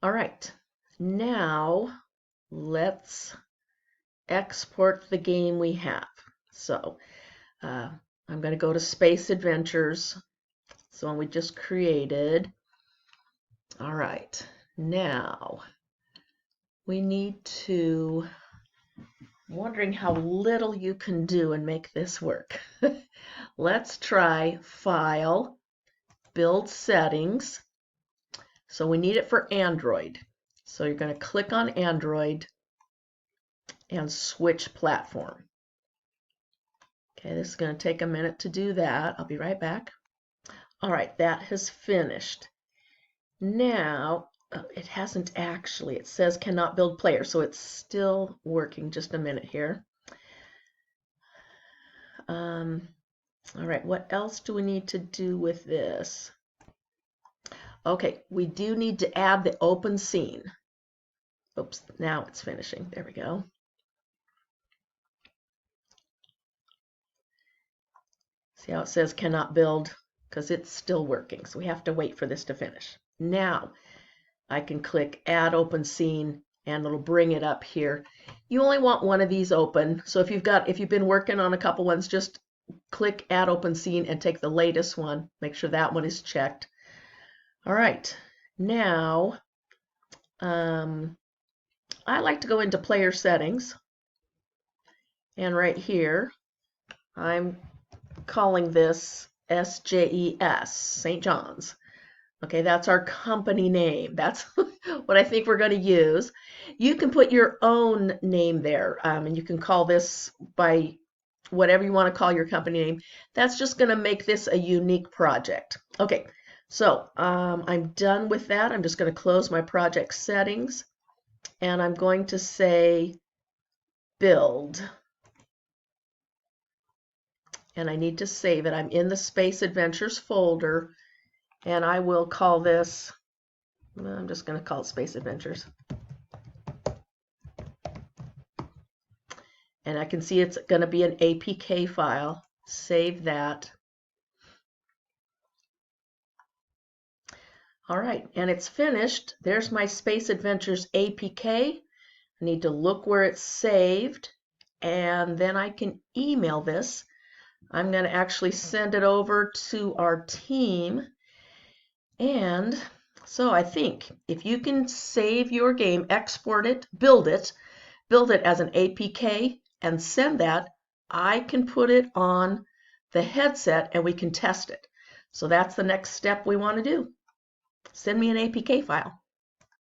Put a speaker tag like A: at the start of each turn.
A: All right, now let's export the game we have. So I'm going to go to Space Adventures, the one we just created. All right, now we need to, I'm wondering how little you can do and make this work. Let's try File, Build Settings. So we need it for Android. So you're going to click on Android and switch platform. Okay, this is going to take a minute to do that. I'll be right back. All right, that has finished. Now, it hasn't actually. It says cannot build player, so it's still working. Just a minute here. All right, what else do we need to do with this? Okay, we do need to add the open scene. Oops, now it's finishing. There we go. See how it says cannot build? Because it's still working, so we have to wait for this to finish. Now, I can click Add Open Scene, and it'll bring it up here. You only want one of these open, so if you've been working on a couple ones, just click Add Open Scene and take the latest one. Make sure that one is checked. All right, now I like to go into Player Settings, and right here I'm calling this SJES, St. John's. Okay, that's our company name. That's what I think we're going to use. You can put your own name there, and you can call this by whatever you want to call your company name. That's just going to make this a unique project. Okay, so I'm done with that. I'm just going to close my project settings, and I'm going to say build. And I need to save it. I'm in the Space Adventures folder, and I will call this, I'm just going to call it Space Adventures. And I can see it's going to be an APK file. Save that. All right, and it's finished. There's my Space Adventures APK. I need to look where it's saved, and then I can email this. I'm going to actually send it over to our team. And so I think if you can save your game, export it, build it as an APK, and send that, I can put it on the headset and we can test it. So that's the next step we want to do. Send me an APK file.